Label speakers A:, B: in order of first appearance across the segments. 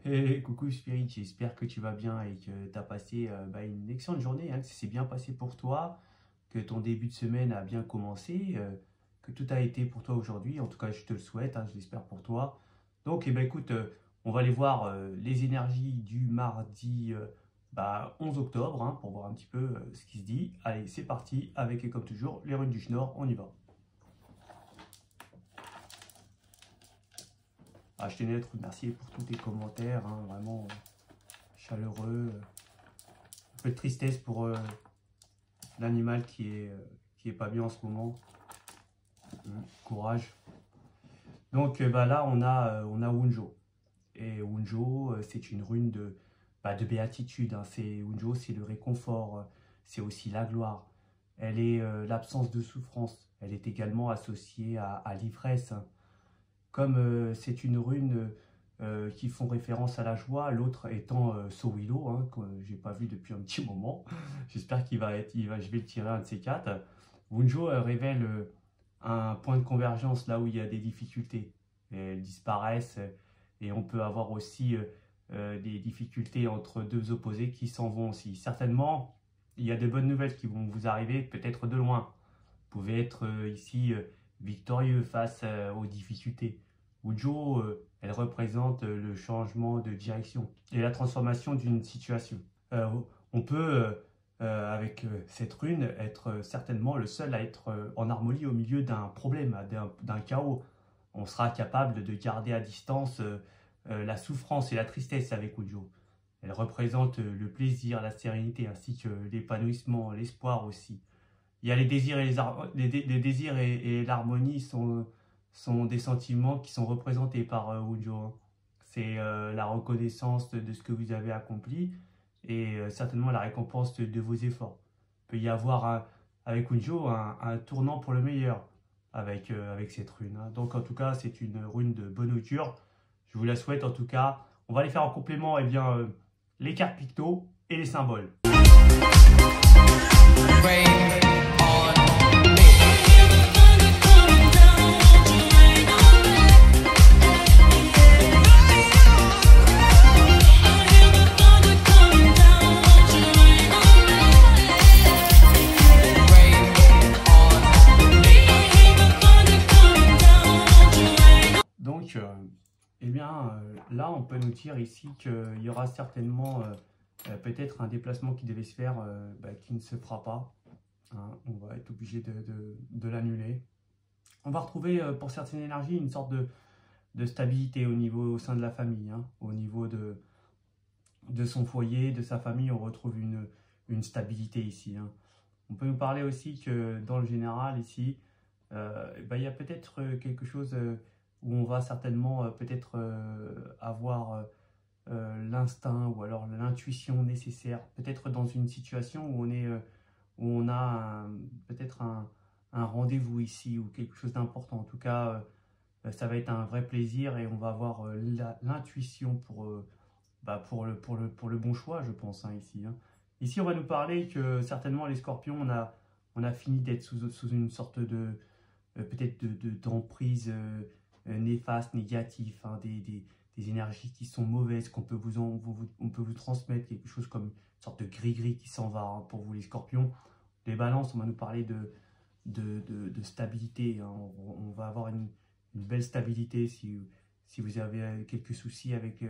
A: Hey, coucou Spirit, j'espère que tu vas bien et que tu as passé une excellente journée, hein, que ça s'est bien passé pour toi, que ton début de semaine a bien commencé, que tout a été pour toi aujourd'hui. En tout cas, je te le souhaite, hein, je l'espère pour toi. Donc, écoute, on va aller voir les énergies du mardi 11 octobre, hein, pour voir un petit peu ce qui se dit. Allez, c'est parti, avec et comme toujours, les runes du Schnorr, on y va. Ah, je tenais à te remercier pour tous tes commentaires, hein, vraiment chaleureux. Un peu de tristesse pour l'animal qui est pas bien en ce moment. Courage. Donc là, on a Wunjo. Et Wunjo, c'est une rune de béatitude, hein. Wunjo, c'est le réconfort, c'est aussi la gloire. Elle est l'absence de souffrance. Elle est également associée à l'ivresse, hein. Comme c'est une rune qui font référence à la joie, l'autre étant Sowilo, hein, que j'ai pas vu depuis un petit moment. J'espère je vais le tirer un de ces quatre. Wunjo révèle un point de convergence là où il y a des difficultés. Et elles disparaissent et on peut avoir aussi des difficultés entre deux opposés qui s'en vont aussi. Certainement, il y a de bonnes nouvelles qui vont vous arriver, peut-être de loin. Vous pouvez être ici victorieux face aux difficultés. Wunjo, elle représente le changement de direction et la transformation d'une situation. On peut, avec cette rune, être certainement le seul à être en harmonie au milieu d'un problème, d'un chaos. On sera capable de garder à distance la souffrance et la tristesse avec Wunjo. Elle représente le plaisir, la sérénité, ainsi que l'épanouissement, l'espoir aussi. Il y a les désirs et les désirs et l'harmonie sont des sentiments qui sont représentés par Wunjo, hein. C'est la reconnaissance de ce que vous avez accompli et certainement la récompense de vos efforts. Il peut y avoir avec Wunjo un tournant pour le meilleur avec cette rune, hein. Donc en tout cas, c'est une rune de bonne augure. Je vous la souhaite en tout cas. On va aller faire en complément les cartes picto et les symboles. Donc, là, on peut nous dire ici qu'il y aura certainement peut-être un déplacement qui devait se faire qui ne se fera pas, hein. On va être obligé de l'annuler. On va retrouver pour certaines énergies une sorte de stabilité au sein de la famille, hein. Au niveau de son foyer, de sa famille, on retrouve une stabilité ici, hein. On peut nous parler aussi que dans le général ici, il y a peut-être quelque chose où on va certainement peut-être avoir l'instinct ou alors l'intuition nécessaire, peut-être dans une situation où on a peut-être un rendez-vous ici ou quelque chose d'important. En tout cas, ça va être un vrai plaisir et on va avoir l'intuition pour le bon choix, je pense, hein, ici, hein. Ici, on va nous parler que certainement les scorpions, on a fini d'être sous une sorte de peut-être d'emprise néfaste, négative, hein, des énergies qui sont mauvaises, on peut vous transmettre quelque chose comme une sorte de gris-gris qui s'en va, hein, pour vous les scorpions. Les balances, on va nous parler de stabilité, hein. On va avoir une belle stabilité si vous avez quelques soucis avec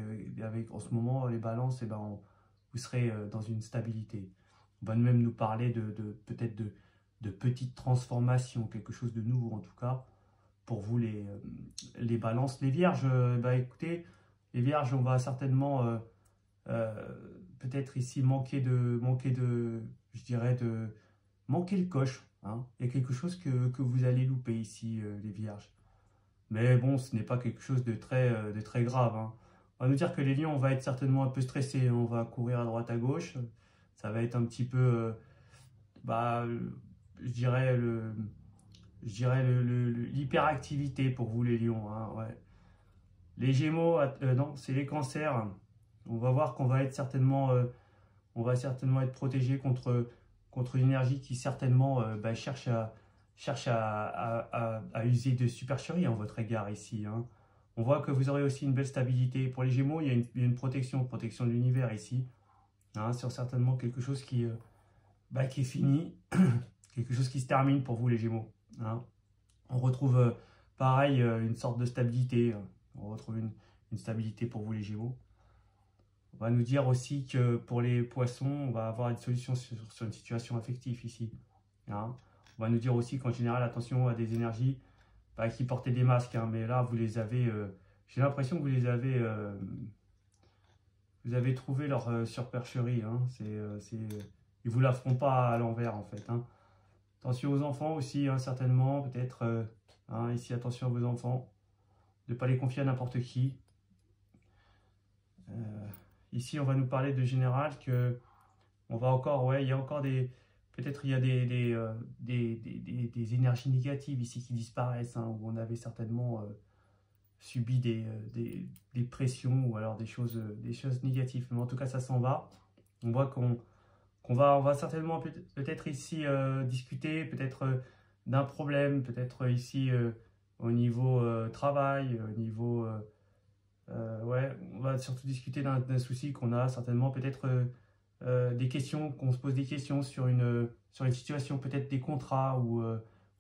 A: en ce moment les balances, vous serez dans une stabilité. On va même nous parler peut-être de petites transformations, quelque chose de nouveau en tout cas, pour vous les balances. Les vierges, écoutez, les vierges, on va certainement peut-être ici manquer le coche, hein. Il y a quelque chose que vous allez louper ici, les vierges. Mais bon, ce n'est pas quelque chose de très grave, hein. On va nous dire que les lions, on va être certainement un peu stressé, on va courir à droite à gauche. Ça va être un petit peu, je dirais l'hyperactivité pour vous les lions, hein, ouais. Les gémeaux, non, c'est les cancers. On va voir qu'on va être on va certainement être protégé contre une énergie qui certainement cherche à user de supercherie en votre égard ici, hein. On voit que vous aurez aussi une belle stabilité. Pour les Gémeaux, il y a une protection de l'univers ici. Hein, sur certainement quelque chose qui est fini, quelque chose qui se termine pour vous les Gémeaux. Hein. On retrouve pareil une sorte de stabilité. On retrouve une stabilité pour vous les Gémeaux. On va nous dire aussi que pour les Poissons, on va avoir une solution sur une situation affective ici. Hein. On va nous dire aussi qu'en général, attention à des énergies qui portaient des masques. Hein, mais là, vous les avez... j'ai l'impression que vous avez trouvé leur surpercherie. Hein. Ils vous la feront pas à l'envers en fait. Hein. Attention aux enfants aussi, hein, certainement. Peut-être, hein, ici, attention à vos enfants. De ne pas les confier à n'importe qui. Ici, on va nous parler de général que on va encore, ouais, il y a encore peut-être il y a des énergies négatives ici qui disparaissent, hein, où on avait certainement subi des pressions ou alors des choses négatives. Mais en tout cas, ça s'en va. On voit on va certainement peut-être ici discuter peut-être d'un problème, peut-être ici au niveau travail, au niveau... ouais, on va surtout discuter d'un souci qu'on a certainement, peut-être des questions, qu'on se pose des questions sur une situation, peut-être des contrats ou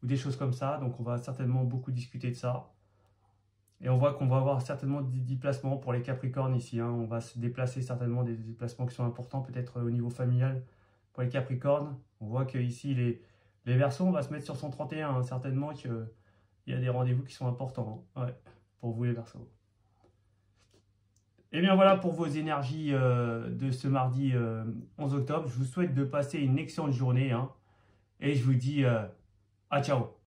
A: des choses comme ça. Donc on va certainement beaucoup discuter de ça. Et on voit qu'on va avoir certainement des déplacements pour les Capricornes ici. Hein. On va se déplacer certainement des déplacements qui sont importants, peut-être au niveau familial pour les Capricornes. On voit que ici les Verseaux, on va se mettre sur son 31. Hein. Certainement qu'il y a des rendez-vous qui sont importants, hein. Ouais, pour vous les Verseaux. Et bien voilà pour vos énergies de ce mardi 11 octobre. Je vous souhaite de passer une excellente journée. Hein, et je vous dis à ciao.